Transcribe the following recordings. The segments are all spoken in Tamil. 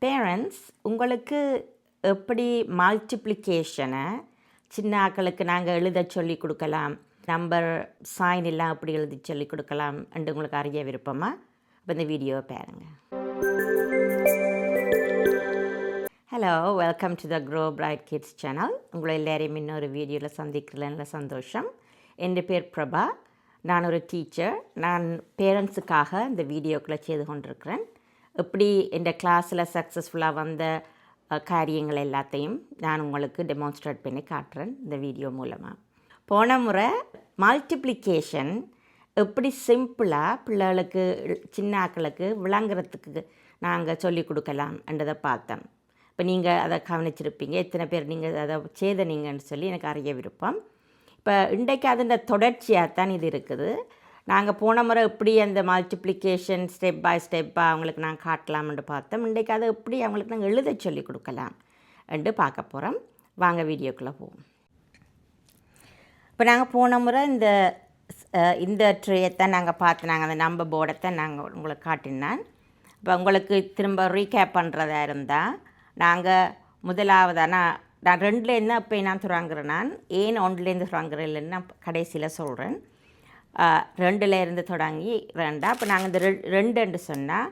பேரண்ட்ஸ் உங்களுக்கு எப்படி மல்டிப்ளிகேஷனை சின்ன ஆக்களுக்கு நாங்கள் எழுத சொல்லி கொடுக்கலாம், நம்பர் சைன் எல்லாம் எப்படி எழுதி சொல்லி கொடுக்கலாம் என்று உங்களுக்கு அறிய விருப்பமா? அப்போ இந்த வீடியோவை பாருங்கள். Hello, welcome to the Grow Bright Kids channel. உங்களை எல்லாரையும் இன்னொரு வீடியோவில் சந்திக்கிறதுல சந்தோஷம். என் பேர் பிரபா. நான் ஒரு டீச்சர். நான் பேரண்ட்ஸுக்காக இந்த வீடியோக்களை செய்து கொண்டிருக்கிறேன். எப்படி இந்த கிளாஸில் சக்ஸஸ்ஃபுல்லாக வந்த காரியங்கள் எல்லாத்தையும் நான் உங்களுக்கு டெமான்ஸ்ட்ரேட் பண்ணி காட்டுறேன் இந்த வீடியோ மூலமாக. போன முறை மல்டிப்ளிகேஷன் எப்படி சிம்பிளாக பிள்ளைகளுக்கு சின்ன ஆக்களுக்கு விளங்குறதுக்கு நாங்கள் சொல்லிக் கொடுக்கலாம்ன்றதை பார்த்தோம். இப்போ நீங்கள் அதை கவனிச்சிருப்பீங்க. எத்தனை பேர் நீங்கள் அதை செய்தனீங்கன்னு சொல்லி எனக்கு அறிய விருப்பம். இப்போ இன்றைக்கு அதோட தொடர்ச்சியாக தான் இது இருக்குது. நாங்கள் போன முறை எப்படி அந்த மல்டிப்ளிகேஷன் ஸ்டெப் பை ஸ்டெப்பாக அவங்களுக்கு நாங்கள் காட்டலாம்னு பார்த்தோம். இன்றைக்கு அதை எப்படி அவங்களுக்கு நாங்கள் எழுத சொல்லி கொடுக்கலாம் என்று பார்க்க போகிறோம். வாங்க வீடியோக்குள்ளே போவோம். இப்போ நாங்கள் போன முறை இந்த ட்ரேயைத்தான் நாங்கள் பார்த்து நாங்கள் அந்த நம்பர் போர்டைத்தான் நாங்கள் உங்களுக்கு காட்டினான். இப்போ உங்களுக்கு திரும்ப ரீகேப் பண்ணுறதா இருந்தால் நாங்கள் முதலாவதாக நான் ரெண்டுலேருந்து அப்போ நான் தொடங்குறேன். நான் ஏன் ஒன்றுலேருந்து தொடங்குறேன் இல்லைன்னு நான் கடைசியில் சொல்கிறேன். ரெண்டுலேருந்து தொடங்கி ரெண்டா. அப்போ நாங்கள் இந்த ரெண்டு சொன்னால்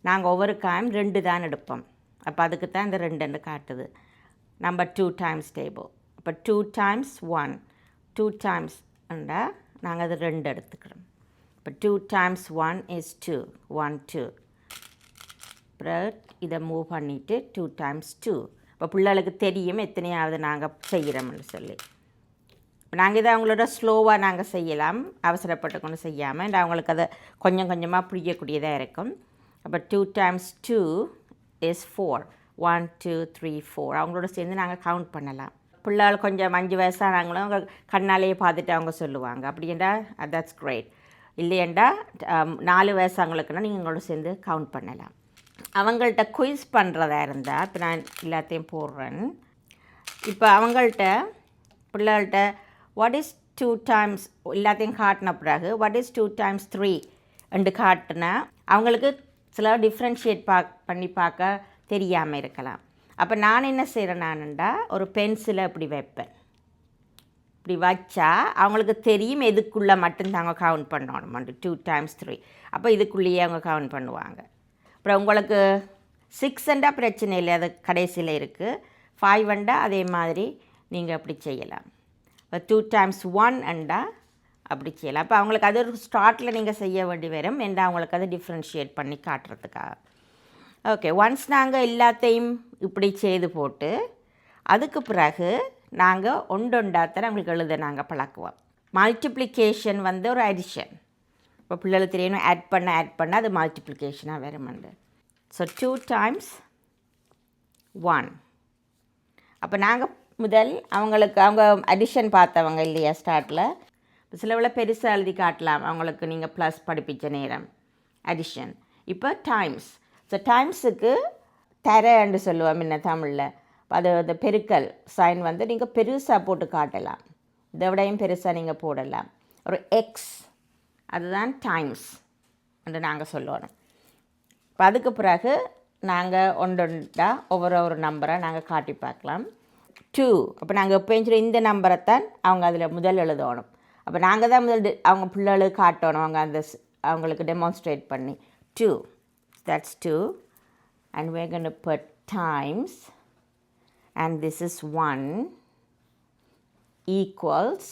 நாங்கள் ஒவ்வொரு காயம் 2 தான் எடுப்போம். அப்போ அதுக்கு தான் இந்த 2 காட்டுது. Number 2 times table. அப்போ 2 × 1 2 டைம்ஸ்ண்டா நாங்கள் அது 2 எடுத்துக்கிறோம். இப்போ 2 × 1 is 2 1 2. அப்புறம் இதை மூவ் பண்ணிவிட்டு 2 × 2. இப்போ பிள்ளைகளுக்கு தெரியும் எத்தனையாவது நாங்கள் செய்கிறோம்னு சொல்லி. நாங்கள் இதை அவங்களோட ஸ்லோவாக நாங்கள் செய்யலாம், அவசரப்பட்டு கொண்டு செய்யாமல். அவங்களுக்கு அதை கொஞ்சம் கொஞ்சமாக புரியக்கூடியதாக இருக்கும். அப்போ 2 × 2 is 4 1 2 3 4. அவங்களோட சேர்ந்து நாங்கள் கவுண்ட் பண்ணலாம். பிள்ளைகள் கொஞ்சம் 5 வயசானாங்களும் அவங்க கண்ணாலேயே பார்த்துட்டு அவங்க சொல்லுவாங்க. அப்படின்டா தட்ஸ் கிரேட். இல்லையண்டா 4 வயசாங்களுக்குன்னா நீங்கள் எங்களோட சேர்ந்து கவுண்ட் பண்ணலாம். அவங்கள்ட்ட குயிஸ் பண்ணுறதா இருந்தால் இப்போ நான் எல்லாத்தையும் போடுறேன். இப்போ அவங்கள்ட்ட பிள்ளைகள்கிட்ட வாட் இஸ் 2 டைம்ஸ் எல்லாத்தையும் காட்டின பிறகு வாட் இஸ் 2 × 3 என்று காட்டினா அவங்களுக்கு சில டிஃப்ரென்ஷியேட் பண்ணி பார்க்க தெரியாமல் இருக்கலாம். அப்போ நான் என்ன செய்கிறேன், நான்டா ஒரு பென்சிலை இப்படி வைப்பேன். இப்படி வச்சா அவங்களுக்கு தெரியும் எதுக்குள்ளே மட்டும் தாங்க கவுண்ட் பண்ணணும். 2 × 3. அப்போ இதுக்குள்ளேயே அவங்க கவுண்ட் பண்ணுவாங்க. அப்புறம் உங்களுக்கு 6 பிரச்சனை இல்லை, அது கடைசியில் இருக்குது. 5 அதே மாதிரி நீங்கள் அப்படி செய்யலாம். இப்போ 2 × 1 அப்படி செய்யலாம். அப்போ அவங்களுக்கு அது ஒரு ஸ்டார்ட்டில் நீங்கள் செய்ய வேண்டி வரும் என்று அவங்களுக்கு அதை டிஃப்ரென்ஷியேட் பண்ணி காட்டுறதுக்காக. ஓகே, ஒன்ஸ் நாங்கள் எல்லாத்தையும் இப்படி செய்து போட்டு அதுக்கு பிறகு நாங்கள் ஒன்றொண்டாத்தான் அவங்களுக்கு எழுத நாங்கள் பழக்குவோம். மல்டிப்ளிகேஷன் ஒரு அடிஷன். இப்போ பிள்ளைகளுக்கு தெரியணும் ஆட் பண்ண அது மல்டிப்ளிகேஷனாக வருமாண்டு. ஸோ 2 × 1. அப்போ நாங்கள் முதல் அவங்களுக்கு அவங்க அடிஷன் பார்த்தவங்க இல்லையா ஸ்டார்ட்டில், சிலவில் பெருசாக எழுதி காட்டலாம் அவங்களுக்கு நீங்கள் ப்ளஸ் படிப்பிச்ச நேரம் அடிஷன். இப்போ டைம்ஸ். ஸோ டைம்ஸுக்கு தரன்னு சொல்லுவோம் முன்ன தமிழில். அது அந்த பெருக்கல் சைன் நீங்கள் பெருசாக போட்டு காட்டலாம், இதை விடையும் பெருசாக நீங்கள் போடலாம். ஒரு எக்ஸ், அதுதான் டைம்ஸ் என்று நாங்கள் சொல்லணும். இப்போ அதுக்கு பிறகு நாங்கள் ஒன்றா ஒவ்வொரு நம்பரை நாங்கள் காட்டி பார்க்கலாம். 2. அப்போ நாங்கள் எப்போயும் சொல்லி இந்த நம்பரைத்தான் அவங்க அதில் முதல் எழுதணும். அப்போ நாங்கள் தான் முதல் அவங்க பிள்ளைகளுக்கு காட்டணும், அவங்க அவங்களுக்கு டெமான்ஸ்ட்ரேட் பண்ணி 2. That's 2. And we're going to put times, and this is 1 equals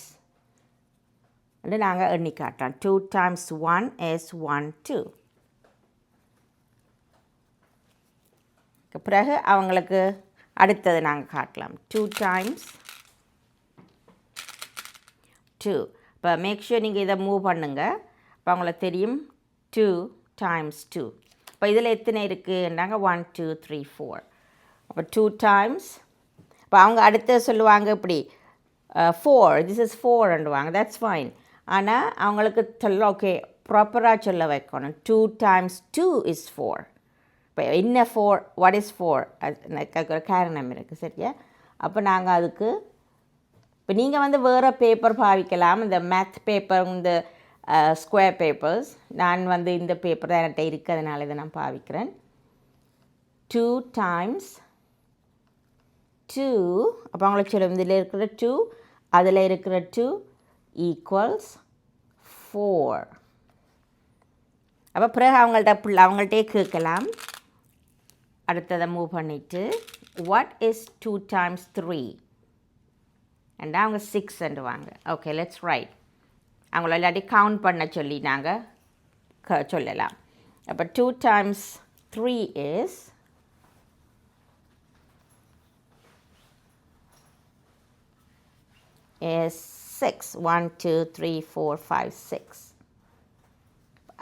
நாங்கள் எண்ணி காட்டுறோம். 2 × 1 is 1 2. பிறகு அவங்களுக்கு அடுத்தது நாங்கள் காட்டலாம் 2 × 2. இப்போ மேக் ஷூர் நீங்கள் இதை மூவ் பண்ணுங்கள். இப்போ அவங்களுக்கு தெரியும் 2 × 2. இப்போ இதில் எத்தனை இருக்குன்னாங்க 1 2 3 4. அப்போ 2 டைம்ஸ். இப்போ அவங்க அடுத்து சொல்லுவாங்க இப்படி 4 this is 4ண்டுவாங்க. That's fine. ஆனால் அவங்களுக்கு சொல்ல ஓகே ப்ராப்பராக சொல்ல வைக்கணும். 2 × 2 is 4. இப்போ என்ன 4 வாட் இஸ் 4 அது காரணம் இருக்குது சரியா. அப்போ நாங்கள் அதுக்கு இப்போ நீங்கள் வேறு பேப்பர் பாவிக்கலாம், இந்த மேத் பேப்பர், இந்த ஸ்கொயர் பேப்பர்ஸ். நான் இந்த பேப்பர் தான் என்கிட்ட இருக்குது, அதனால் இதை நான் பாவிக்கிறேன். 2 times 2, அப்போ அவங்களுக்கு சொல்லும் இதில் இருக்கிற 2 அதில் இருக்கிற 2 equals 4. அப்போ பிறகு அவங்கள்ட்டே கேட்கலாம். அடுத்ததை மூவ் பண்ணிவிட்டு what is 2 times 3 and அவங்க 6 வாங்க. Okay, let's right. அவங்கள இல்லாட்டி கவுண்ட் பண்ண சொல்லி நாங்கள் சொல்லலாம். அப்போ 2 times 3 is 6. 1 2 3 4 5 6.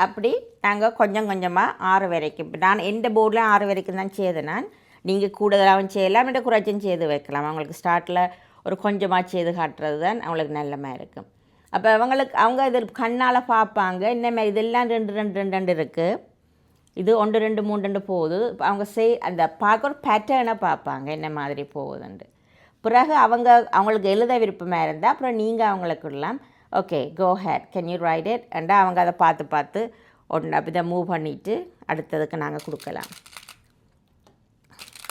அப்படி நாங்கள் கொஞ்சம் கொஞ்சமாக 6 வரைக்கும், இப்போ நான் எந்த போர்டில் 6 வரைக்கும் தான் செய்தேன். நான் நீங்கள் கூடுதலாகவும் செய்யலாம், இல்லை குறைச்சும் செய்து வைக்கலாம். அவங்களுக்கு ஸ்டார்ட்டில் ஒரு கொஞ்சமாக செய்து காட்டுறது தான் அவங்களுக்கு நல்லமாக இருக்கும். அப்போ அவங்க இது கண்ணால் பார்ப்பாங்க, இன்னமாதிரி இதெல்லாம் 2 2 2 2 இருக்குது, இது 1 2 3 2 போகுது. அவங்க அந்த பார்க்க ஒரு பேட்டர்னை பார்ப்பாங்க என்ன மாதிரி போகுதுண்டு. பிறகு அவங்களுக்கு எழுத விருப்பமாக இருந்தால் அப்புறம் நீங்கள் அவங்களுக்குலாம் okay go hate can you write it அண்டா அவங்க அதை பார்த்து ஒன்று அப்படி இதை மூவ் பண்ணிவிட்டு அடுத்ததுக்கு நாங்கள் கொடுக்கலாம்.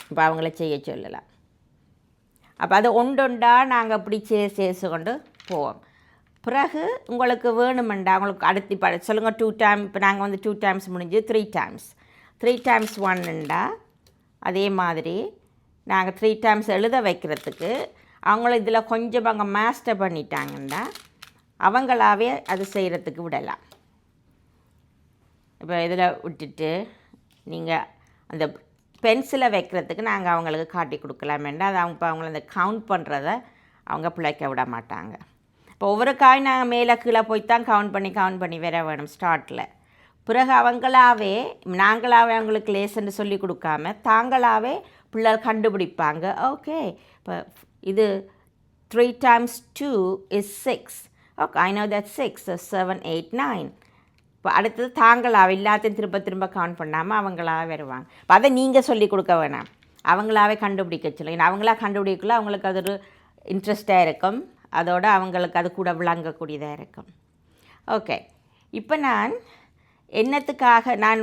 இப்போ அவங்கள செய்ய சொல்லலாம். அப்போ அது ஒன்றொண்டா நாங்கள் அப்படி சேர்த்து கொண்டு போவோம். பிறகு உங்களுக்கு வேணுமெண்டா அவங்களுக்கு அடுத்து சொல்லுங்கள் 2 டைம். இப்போ நாங்கள் வந்து 2 டைம்ஸ் முடிஞ்சு 3 டைம்ஸ் 3 டைம்ஸ் 1ண்டா அதே மாதிரி நாங்கள் 3 டைம்ஸ் எழுத வைக்கிறதுக்கு அவங்கள இதில் கொஞ்சம் அவங்க மாஸ்டர் பண்ணிட்டாங்கன்னா அவங்களாவே அது செய்கிறதுக்கு விடலாம். இப்போ இதில் விட்டுட்டு நீங்கள் அந்த பென்சிலை வைக்கிறதுக்கு நாங்கள் அவங்களுக்கு காட்டி கொடுக்கலாமேண்டா அது அவங்கள அந்த கவுண்ட் பண்ணுறத அவங்க பிழைக்க விட மாட்டாங்க. இப்போ ஒவ்வொரு காய் நாங்கள் மேலே கீழே போய் தான் கவுண்ட் பண்ணி வர வேணும் ஸ்டார்ட்டில். பிறகு நாங்களாவே அவங்களுக்கு லேசன்னு சொல்லி கொடுக்காம தாங்களாகவே பிள்ளைகள் கண்டுபிடிப்பாங்க. ஓகே, இப்போ இது 3 times 2 is 6. Okay, I know that's 6. So 7 8 9. இப்போ அடுத்தது தாங்களாவே எல்லாத்தையும் திரும்ப கவுண்ட் பண்ணாமல் அவங்களாவே வருவாங்க. இப்போ அதை நீங்கள் சொல்லி கொடுக்க வேணாம், அவங்களாவே கண்டுபிடிக்க சொல்லுங்க. அவங்களா கண்டுபிடிக்கல அவங்களுக்கு அது ஒரு இன்ட்ரெஸ்டாக இருக்கும், அதோடு அவங்களுக்கு அது கூட விளங்கக்கூடியதாக இருக்கும். ஓகே, இப்போ நான் என்னத்துக்காக நான்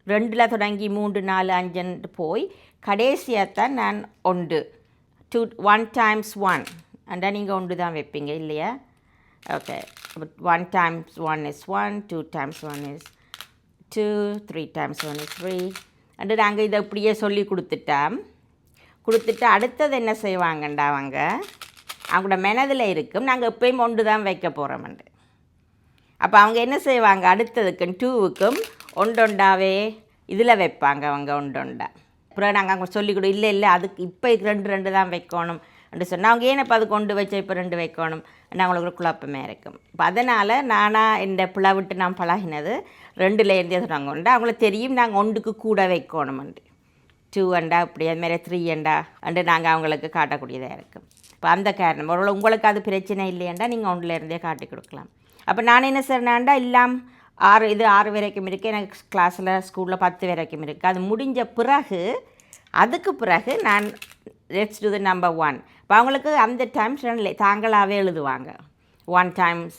2ல் தொடங்கி 3 4 5 போய் கடைசியாக தான் நான் 1 times 1 அண்டா நீங்கள் 1 தான் வைப்பீங்க இல்லையா? Okay, 1 times 1 is 1, 2 times 1 is 2, 3 times 1 is 3 and நாங்கள் இதை இப்படியே சொல்லி கொடுத்துட்டு அடுத்தது என்ன செய்வாங்கண்டா அவங்களோட மனதில் இருக்கும் நாங்கள் எப்பயும் 1 தான் வைக்க போகிறோம்ண்டு. அப்போ அவங்க என்ன செய்வாங்க, அடுத்ததுக்கும் 2க்கும் 1 இதில் வைப்பாங்க அவங்க 1. அப்புறம் நாங்கள் அவங்க சொல்லி கொடு இல்லை அதுக்கு இப்போ 2 2 தான் வைக்கணும் அப்படி சொன்னால் அவங்க ஏன் இப்போ அது கொண்டு வச்சா இப்போ 2 வைக்கணும் அவங்களுக்கு ஒரு குழப்பமே இருக்கும். இப்போ அதனால் நானாக இந்த பிளவிட்டு நான் பழகினது 2லேருந்தே சொன்னாங்க அவங்களுக்கு தெரியும் நாங்கள் 1க்கு கூட வைக்கணும்ண்டு. 2 இப்படி அதுமாரி 3 அண்டு நாங்கள் அவங்களுக்கு காட்டக்கூடியதாக இருக்கும். இப்போ அந்த காரணம் உங்களுக்கு அது பிரச்சனை இல்லையாண்டா நீங்கள் 1லேருந்தே காட்டி கொடுக்கலாம். அப்போ நான் என்ன செய்றேன்னாண்டா எல்லாம் 6 வரைக்கும் இருக்குது, எனக்கு கிளாஸில் ஸ்கூலில் 10 வரைக்கும் இருக்குது. அது முடிஞ்ச பிறகு அதுக்கு பிறகு நான் லெட்ஸ் டு த நம்பர் 1. இப்போ அவங்களுக்கு அந்த டைம்ஸ் தாங்களாகவே எழுதுவாங்க. 1 times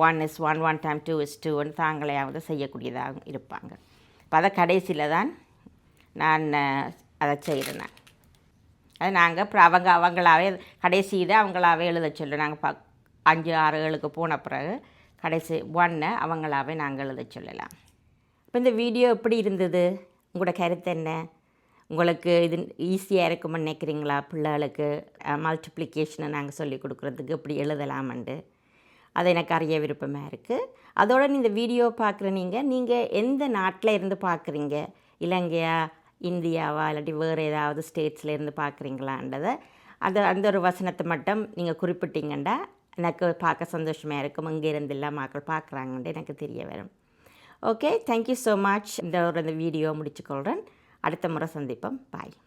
1 is 1, 1 times 2 is 2 தாங்களையாவது செய்யக்கூடியதாக இருப்பாங்க. இப்போ அதை கடைசியில் தான் நான் அதை செய்கிறேன். அது நாங்கள் அப்புறம் அவங்களாவே கடைசி இதை அவங்களாவே எழுத சொல்லுவோம். நாங்கள் 5 6 7க்கு போன பிறகு கடைசி 1 அவங்களாவே நாங்கள் எழுத சொல்லலாம். இப்போ இந்த வீடியோ எப்படி இருந்தது, உங்களோட கருத்து என்ன? உங்களுக்கு இது ஈஸியாக இருக்கும்னு நினைக்கிறீங்களா? பிள்ளைகளுக்கு மல்டிப்ளிகேஷனை நாங்கள் சொல்லி கொடுக்குறதுக்கு எப்படி எழுதலாமண்டு அது எனக்கு அறிய விருப்பமாக இருக்குது. அதோடு இந்த வீடியோ பார்க்குற நீங்கள் எந்த நாட்டில் இருந்து பார்க்குறீங்க, இலங்கையா இந்தியாவா இல்லாட்டி வேறு ஏதாவது ஸ்டேட்ஸில் இருந்து பார்க்குறீங்களான்றதை அந்த ஒரு வசனத்தை மட்டும் நீங்கள் குறிப்பிட்டீங்கன்னா எனக்கு பார்க்க சந்தோஷமாக இருக்கும். இங்கே இருந்து எல்லாம் மக்கள் பார்க்குறாங்கன்ட்டு எனக்கு தெரிய வரும். Okay, thank you so much. இந்த வீடியோ முடிச்சுக்கொள்கிறேன். அடுத்த முறை சந்திப்போம். பாய்.